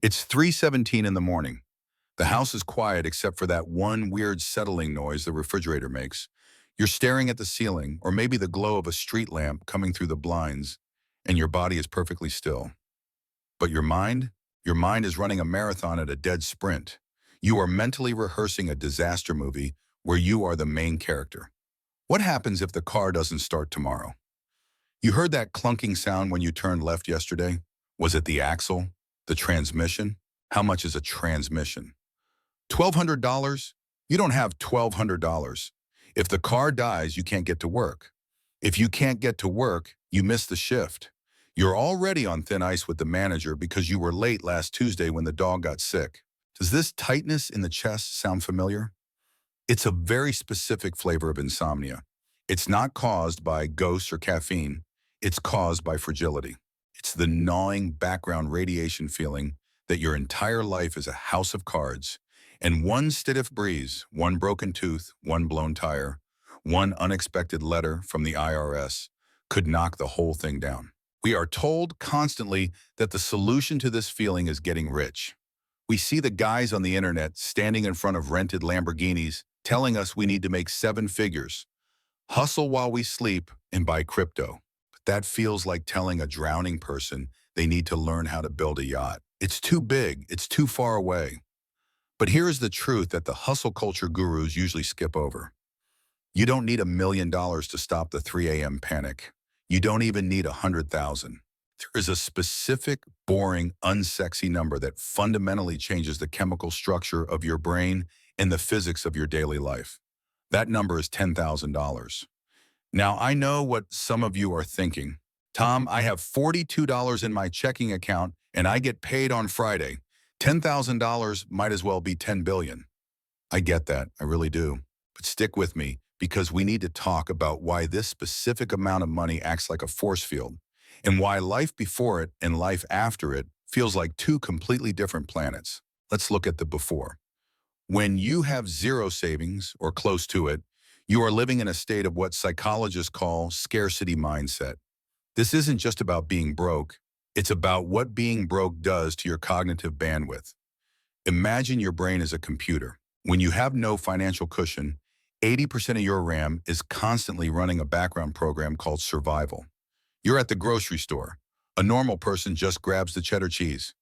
It's 3:17 in the morning. The house is quiet except for that one weird settling noise the refrigerator makes. You're staring at the ceiling, or maybe the glow of a street lamp coming through the blinds, and your body is perfectly still. But your mind is running a marathon at a dead sprint. You are mentally rehearsing a disaster movie where you are the main character. What happens if the car doesn't start tomorrow? You heard that clunking sound when you turned left yesterday? Was it the axle? The transmission? How much is a transmission? $1,200? You don't have $1,200. If the car dies, you can't get to work. If you can't get to work, you miss the shift. You're already on thin ice with the manager because you were late last Tuesday when the dog got sick. Does this tightness in the chest sound familiar? It's a very specific flavor of insomnia. It's not caused by ghosts or caffeine. It's caused by fragility. It's the gnawing background radiation feeling that your entire life is a house of cards, and one stiff breeze, one broken tooth, one blown tire, one unexpected letter from the IRS could knock the whole thing down. We are told constantly that the solution to this feeling is getting rich. We see the guys on the internet standing in front of rented Lamborghinis telling us we need to make seven figures, hustle while we sleep, and buy crypto. But that feels like telling a drowning person they need to learn how to build a yacht. It's too big, it's too far away. But here is the truth that the hustle culture gurus usually skip over. You don't need $1 million to stop the 3 a.m. panic. You don't even need 100,000. There is a specific, boring, unsexy number that fundamentally changes the chemical structure of your brain and the physics of your daily life. That number is $10,000. Now, I know what some of you are thinking. Tom, I have $42 in my checking account and I get paid on Friday. $10,000 might as well be 10 billion. I get that, I really do. But stick with me because we need to talk about why this specific amount of money acts like a force field and why life before it and life after it feels like two completely different planets. Let's look at the before. When you have zero savings or close to it, you are living in a state of what psychologists call scarcity mindset. This isn't just about being broke. It's about what being broke does to your cognitive bandwidth. Imagine your brain as a computer. When you have no financial cushion, 80% of your RAM is constantly running a background program called survival. You're at the grocery store. A normal person just grabs the cheddar cheese.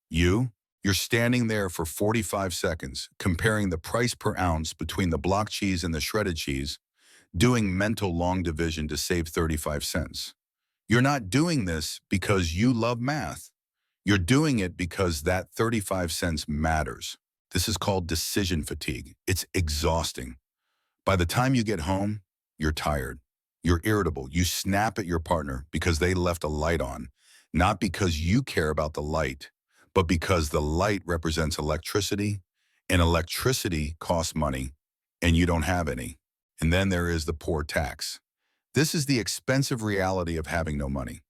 You're standing there for 45 seconds, comparing the price per ounce between the block cheese and the shredded cheese, doing mental long division to save 35 cents. You're not doing this because you love math. You're doing it because that 35 cents matters. This is called decision fatigue. It's exhausting. By the time you get home, you're tired. You're irritable. You snap at your partner because they left a light on, not because you care about the light, but because the light represents electricity, and electricity costs money, and you don't have any. And then there is the poor tax. This is the expensive reality of having no money.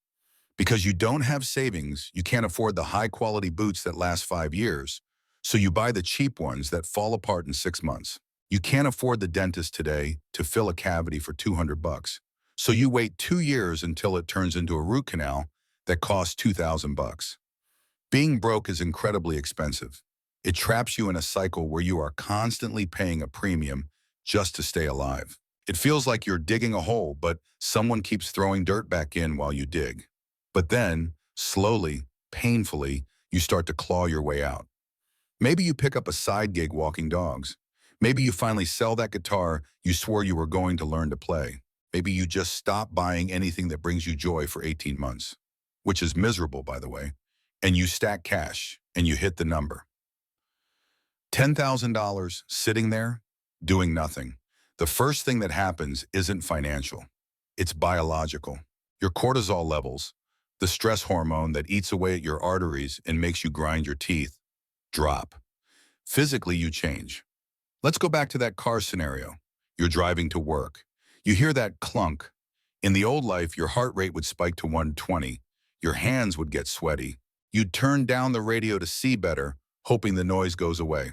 Because you don't have savings, you can't afford the high-quality boots that last 5 years, so you buy the cheap ones that fall apart in 6 months. You can't afford the dentist today to fill a cavity for $200, so you wait 2 years until it turns into a root canal that costs $2,000. Being broke is incredibly expensive. It traps you in a cycle where you are constantly paying a premium just to stay alive. It feels like you're digging a hole, but someone keeps throwing dirt back in while you dig. But then, slowly, painfully, you start to claw your way out. Maybe you pick up a side gig walking dogs. Maybe you finally sell that guitar you swore you were going to learn to play. Maybe you just stop buying anything that brings you joy for 18 months, which is miserable, by the way, and you stack cash and you hit the number. $10,000 sitting there, doing nothing. The first thing that happens isn't financial. It's biological. Your cortisol levels, the stress hormone that eats away at your arteries and makes you grind your teeth, drop. Physically, you change. Let's go back to that car scenario. You're driving to work. You hear that clunk. In the old life, your heart rate would spike to 120. Your hands would get sweaty. You'd turn down the radio to see better, hoping the noise goes away.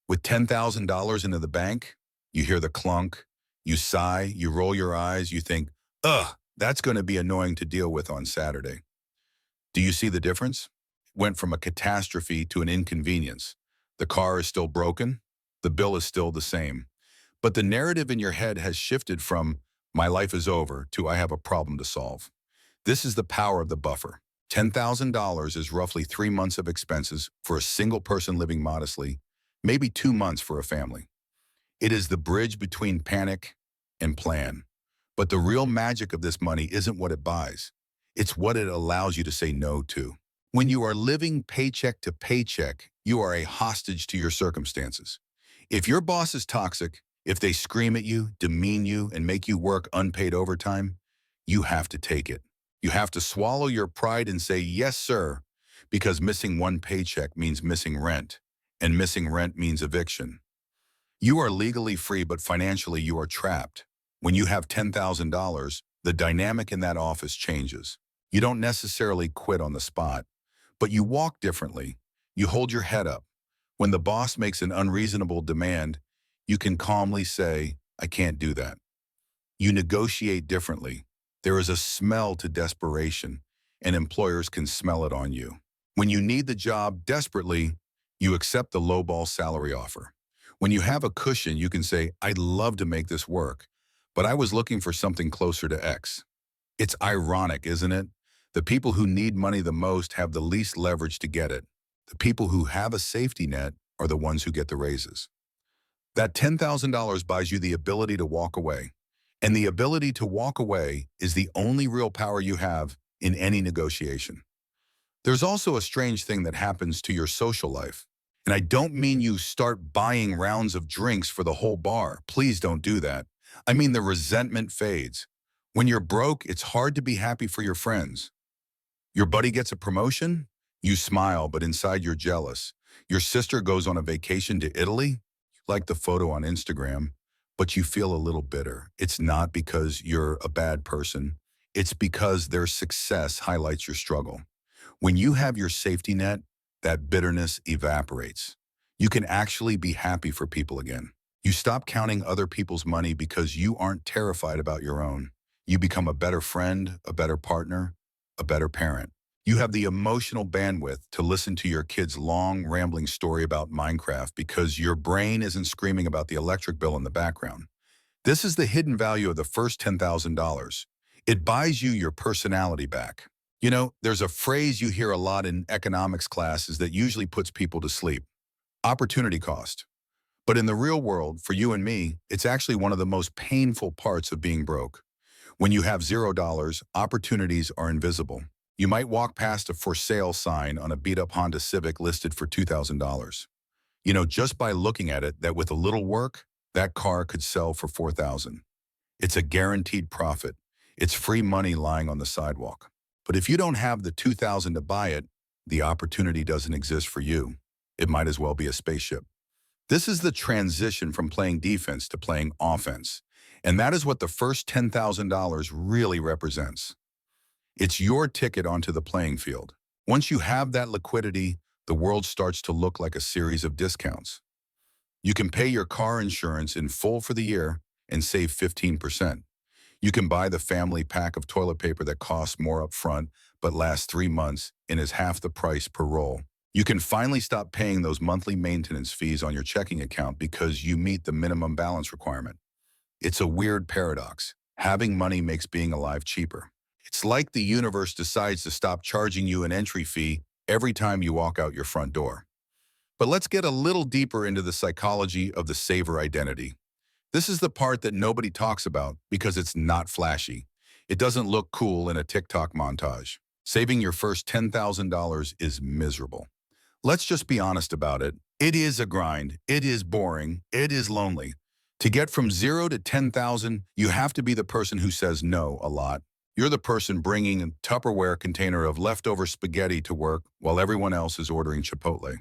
With $10,000 into the bank, you hear the clunk, you sigh, you roll your eyes, you think, ugh, that's going to be annoying to deal with on Saturday. Do you see the difference? went from a catastrophe to an inconvenience. The car is still broken, the bill is still the same. But the narrative in your head has shifted from, my life is over, to I have a problem to solve. This is the power of the buffer. $10,000 is roughly 3 months of expenses for a single person living modestly, maybe 2 months for a family. It is the bridge between panic and plan. But the real magic of this money isn't what it buys. It's what it allows you to say no to. When you are living paycheck to paycheck, you are a hostage to your circumstances. If your boss is toxic, if they scream at you, demean you, and make you work unpaid overtime, you have to take it. You have to swallow your pride and say, yes, sir, because missing one paycheck means missing rent, and missing rent means eviction. You are legally free, but financially you are trapped. When you have $10,000, the dynamic in that office changes. You don't necessarily quit on the spot, but you walk differently. You hold your head up. When the boss makes an unreasonable demand, you can calmly say, I can't do that. You negotiate differently. There is a smell to desperation, and employers can smell it on you. When you need the job desperately, you accept the lowball salary offer. When you have a cushion, you can say, I'd love to make this work, but I was looking for something closer to X. It's ironic, isn't it? The people who need money the most have the least leverage to get it. The people who have a safety net are the ones who get the raises. That $10,000 buys you the ability to walk away. And the ability to walk away is the only real power you have in any negotiation. There's also a strange thing that happens to your social life. And I don't mean you start buying rounds of drinks for the whole bar. Please don't do that. I mean the resentment fades. When you're broke, it's hard to be happy for your friends. Your buddy gets a promotion? You smile, but inside you're jealous. Your sister goes on a vacation to Italy? You like the photo on Instagram, but you feel a little bitter. It's not because you're a bad person. It's because their success highlights your struggle. When you have your safety net, that bitterness evaporates. You can actually be happy for people again. You stop counting other people's money because you aren't terrified about your own. You become a better friend, a better partner, a better parent. You have the emotional bandwidth to listen to your kid's long, rambling story about Minecraft because your brain isn't screaming about the electric bill in the background. This is the hidden value of the first $10,000. It buys you your personality back. You know, there's a phrase you hear a lot in economics classes that usually puts people to sleep. Opportunity cost. But in the real world, for you and me, it's actually one of the most painful parts of being broke. When you have $0, opportunities are invisible. You might walk past a for sale sign on a beat-up Honda Civic listed for $2,000. You know, just by looking at it, that with a little work, that car could sell for $4,000. It's a guaranteed profit. It's free money lying on the sidewalk. But if you don't have the $2,000 to buy it, the opportunity doesn't exist for you. It might as well be a spaceship. This is the transition from playing defense to playing offense. And that is what the first $10,000 really represents. It's your ticket onto the playing field. Once you have that liquidity, the world starts to look like a series of discounts. You can pay your car insurance in full for the year and save 15%. You can buy the family pack of toilet paper that costs more up front but lasts 3 months and is half the price per roll. You can finally stop paying those monthly maintenance fees on your checking account because you meet the minimum balance requirement. It's a weird paradox. Having money makes being alive cheaper. It's like the universe decides to stop charging you an entry fee every time you walk out your front door. But let's get a little deeper into the psychology of the saver identity. This is the part that nobody talks about because it's not flashy. It doesn't look cool in a TikTok montage. Saving your first $10,000 is miserable. Let's just be honest about it. It is a grind. It is boring. It is lonely. To get from 0 to 10,000, you have to be the person who says no a lot. You're the person bringing a Tupperware container of leftover spaghetti to work while everyone else is ordering Chipotle.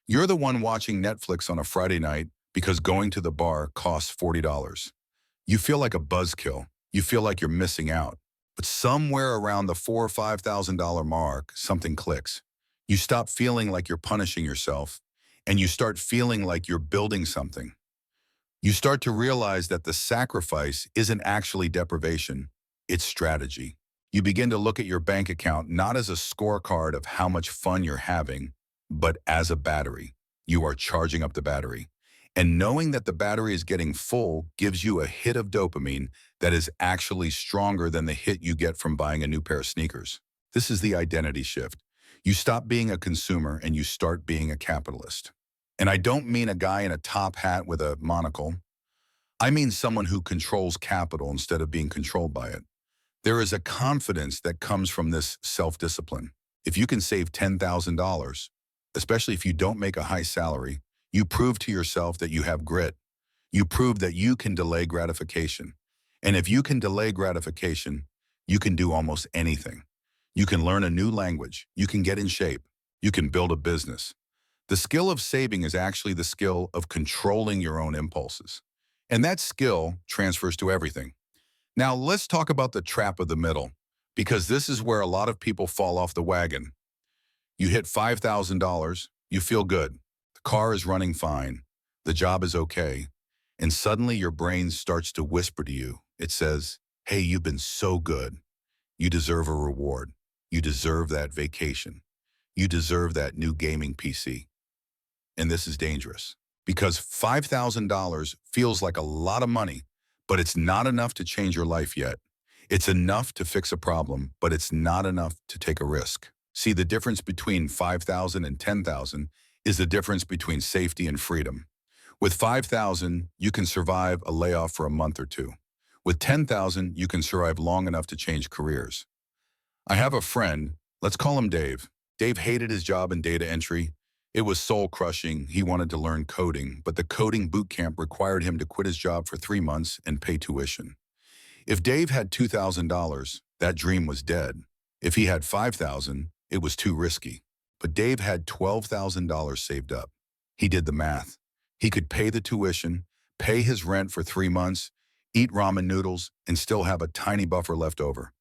You're the one watching Netflix on a Friday night because going to the bar costs $40. You feel like a buzzkill. You feel like you're missing out. But somewhere around the $4,000 or $5,000 mark, something clicks. You stop feeling like you're punishing yourself, and you start feeling like you're building something. You start to realize that the sacrifice isn't actually deprivation, it's strategy. You begin to look at your bank account not as a scorecard of how much fun you're having, but as a battery. You are charging up the battery. And knowing that the battery is getting full gives you a hit of dopamine that is actually stronger than the hit you get from buying a new pair of sneakers. This is the identity shift. You stop being a consumer and you start being a capitalist. And I don't mean a guy in a top hat with a monocle. I mean someone who controls capital instead of being controlled by it. There is a confidence that comes from this self-discipline. If you can save $10,000, especially if you don't make a high salary, you prove to yourself that you have grit. You prove that you can delay gratification. And if you can delay gratification, you can do almost anything. You can learn a new language. You can get in shape. You can build a business. The skill of saving is actually the skill of controlling your own impulses. And that skill transfers to everything. Now, let's talk about the trap of the middle, because this is where a lot of people fall off the wagon. You hit $5,000, you feel good. The car is running fine. The job is okay. And suddenly your brain starts to whisper to you. It says, hey, you've been so good. You deserve a reward. You deserve that vacation. You deserve that new gaming PC. And this is dangerous because $5,000 feels like a lot of money, but it's not enough to change your life yet. It's enough to fix a problem, but it's not enough to take a risk. See, the difference between 5,000 and 10,000 is the difference between safety and freedom. With 5,000, you can survive a layoff for a month or two. With 10,000, you can survive long enough to change careers. I have a friend, let's call him Dave. Dave hated his job in data entry. It was soul-crushing. He wanted to learn coding, but the coding boot camp required him to quit his job for 3 months and pay tuition. If Dave had $2,000, that dream was dead. If he had $5,000, it was too risky. But Dave had $12,000 saved up. He did the math. He could pay the tuition, pay his rent for 3 months, eat ramen noodles, and still have a tiny buffer left over.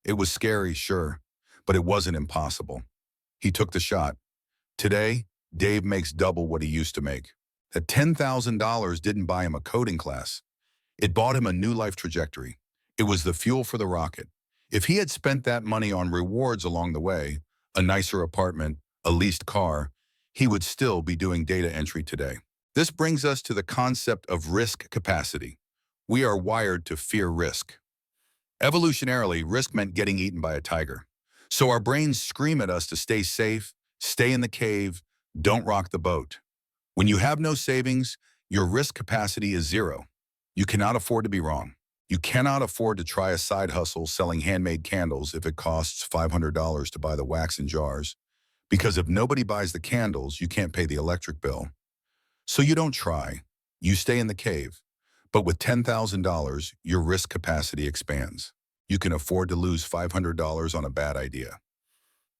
It was scary, sure, but it wasn't impossible. He took the shot. Today, Dave makes double what he used to make. That $10,000 didn't buy him a coding class. It bought him a new life trajectory. It was the fuel for the rocket. If he had spent that money on rewards along the way, a nicer apartment, a leased car, he would still be doing data entry today. This brings us to the concept of risk capacity. We are wired to fear risk. Evolutionarily, risk meant getting eaten by a tiger. So our brains scream at us to stay safe, stay in the cave, don't rock the boat. When you have no savings, your risk capacity is zero. You cannot afford to be wrong. You cannot afford to try a side hustle selling handmade candles if it costs $500 to buy the wax in jars. Because if nobody buys the candles, you can't pay the electric bill. So you don't try. You stay in the cave. But with $10,000, your risk capacity expands. You can afford to lose $500 on a bad idea.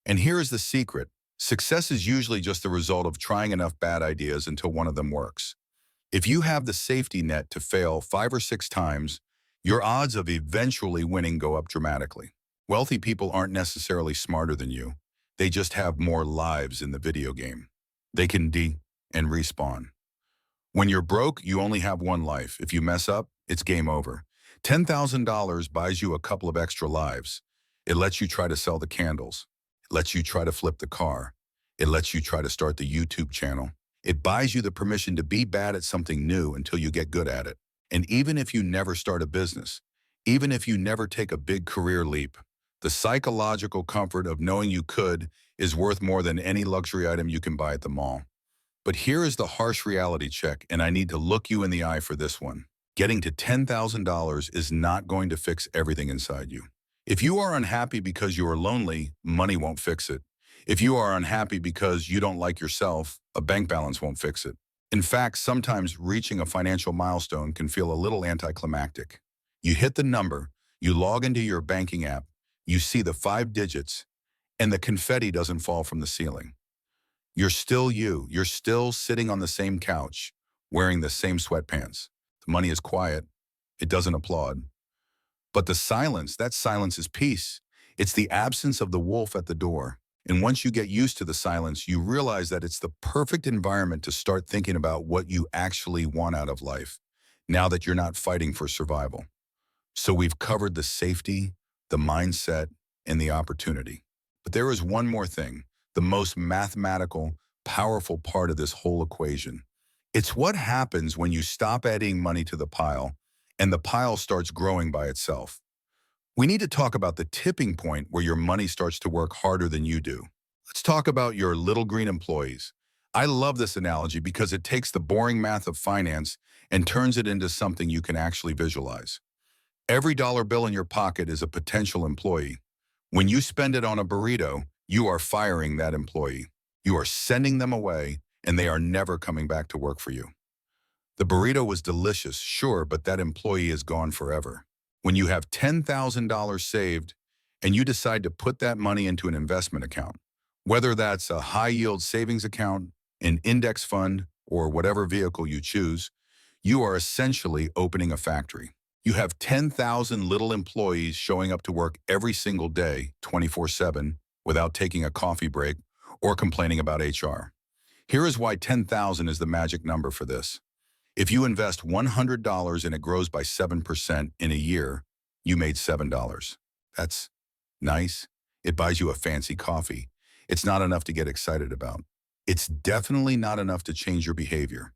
And here is the secret. Success is usually just the result of trying enough bad ideas until one of them works. If you have the safety net to fail 5 or 6 times, your odds of eventually winning go up dramatically. Wealthy people aren't necessarily smarter than you. They just have more lives in the video game. They can and respawn. When you're broke, you only have one life. If you mess up, it's game over. $10,000 buys you a couple of extra lives. It lets you try to sell the candles. It lets you try to flip the car. It lets you try to start the YouTube channel. It buys you the permission to be bad at something new until you get good at it. And even if you never start a business, even if you never take a big career leap, the psychological comfort of knowing you could is worth more than any luxury item you can buy at the mall. But here is the harsh reality check, and I need to look you in the eye for this one. Getting to $10,000 is not going to fix everything inside you. If you are unhappy because you are lonely, money won't fix it. If you are unhappy because you don't like yourself, a bank balance won't fix it. In fact, sometimes reaching a financial milestone can feel a little anticlimactic. You hit the number, you log into your banking app, you see the 5 digits, and the confetti doesn't fall from the ceiling. You're still you. You're still sitting on the same couch, wearing the same sweatpants. The money is quiet. It doesn't applaud. But the silence, that silence is peace. It's the absence of the wolf at the door. And once you get used to the silence, you realize that it's the perfect environment to start thinking about what you actually want out of life, now that you're not fighting for survival. So we've covered the safety, the mindset, and the opportunity. But there is one more thing, the most mathematical, powerful part of this whole equation. It's what happens when you stop adding money to the pile and the pile starts growing by itself. We need to talk about the tipping point where your money starts to work harder than you do. Let's talk about your little green employees. I love this analogy because it takes the boring math of finance and turns it into something you can actually visualize. Every dollar bill in your pocket is a potential employee. When you spend it on a burrito, you are firing that employee. You are sending them away, and they are never coming back to work for you. The burrito was delicious, sure, but that employee is gone forever. When you have $10,000 saved and you decide to put that money into an investment account, whether that's a high-yield savings account, an index fund, or whatever vehicle you choose, you are essentially opening a factory. You have 10,000 little employees showing up to work every single day, 24/7, without taking a coffee break or complaining about HR. Here is why 10,000 is the magic number for this. If you invest $100 and it grows by 7% in a year, you made $7. That's nice. It buys you a fancy coffee. It's not enough to get excited about. It's definitely not enough to change your behavior.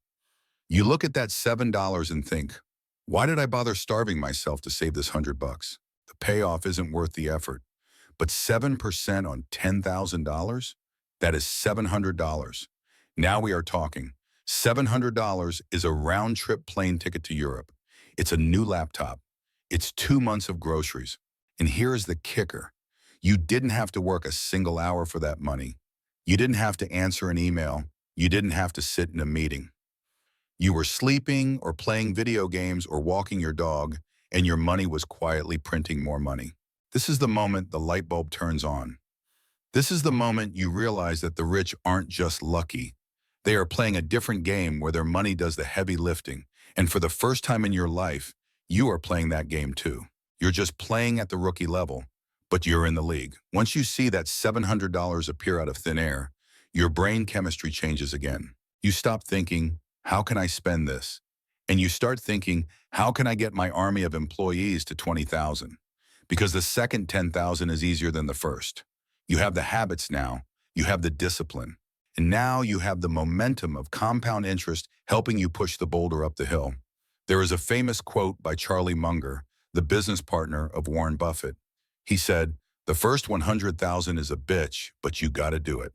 You look at that $7 and think, why did I bother starving myself to save this $100? The payoff isn't worth the effort. But 7% on $10,000? That is $700. Now we are talking. $700 is a round-trip plane ticket to Europe. It's a new laptop. It's 2 months of groceries. And here is the kicker. You didn't have to work a single hour for that money. You didn't have to answer an email. You didn't have to sit in a meeting. You were sleeping or playing video games or walking your dog, and your money was quietly printing more money. This is the moment the light bulb turns on. This is the moment you realize that the rich aren't just lucky. They are playing a different game where their money does the heavy lifting. And for the first time in your life, you are playing that game too. You're just playing at the rookie level, but you're in the league. Once you see that $700 appear out of thin air, your brain chemistry changes again. You stop thinking, how can I spend this? And you start thinking, how can I get my army of employees to 20,000? Because the second 10,000 is easier than the first. You have the habits now, you have the discipline, and now you have the momentum of compound interest helping you push the boulder up the hill. There is a famous quote by Charlie Munger, the business partner of Warren Buffett. He said, the first 100,000 is a bitch, but you gotta do it.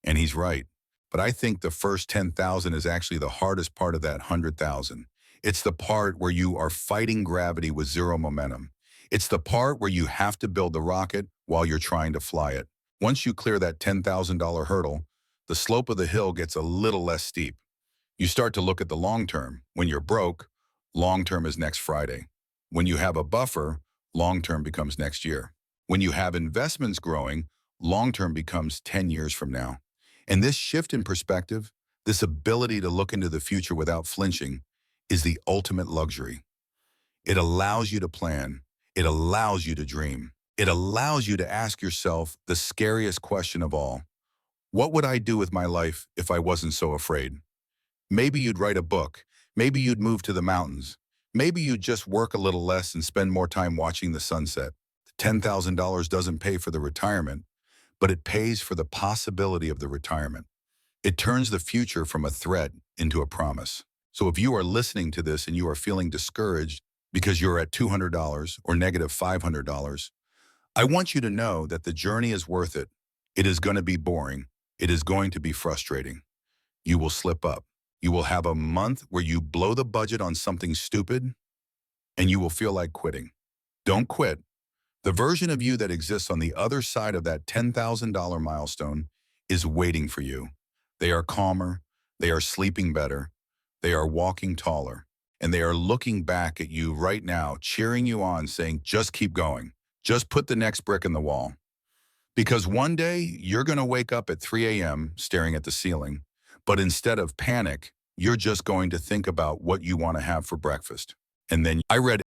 And he's right. But I think the first 10,000 is actually the hardest part of that 100,000. It's the part where you are fighting gravity with zero momentum. It's the part where you have to build the rocket while you're trying to fly it. Once you clear that $10,000 hurdle, the slope of the hill gets a little less steep. You start to look at the long term. When you're broke, long term is next Friday. When you have a buffer, long term becomes next year. When you have investments growing, long term becomes 10 years from now. And this shift in perspective, this ability to look into the future without flinching, is the ultimate luxury. It allows you to plan. It allows you to dream. It allows you to ask yourself the scariest question of all. What would I do with my life if I wasn't so afraid? Maybe you'd write a book. Maybe you'd move to the mountains. Maybe you'd just work a little less and spend more time watching the sunset. The $10,000 doesn't pay for the retirement, but it pays for the possibility of the retirement. It turns the future from a threat into a promise. So if you are listening to this and you are feeling discouraged because you're at $200 or negative $500, I want you to know that the journey is worth it. It is going to be boring. It is going to be frustrating. You will slip up. You will have a month where you blow the budget on something stupid, and you will feel like quitting. Don't quit. The version of you that exists on the other side of that $10,000 milestone is waiting for you. They are calmer. They are sleeping better. They are walking taller. And they are looking back at you right now, cheering you on, saying, just keep going. Just put the next brick in the wall. Because one day, you're going to wake up at 3 a.m. staring at the ceiling, but instead of panic, you're just going to think about what you want to have for breakfast. And then I read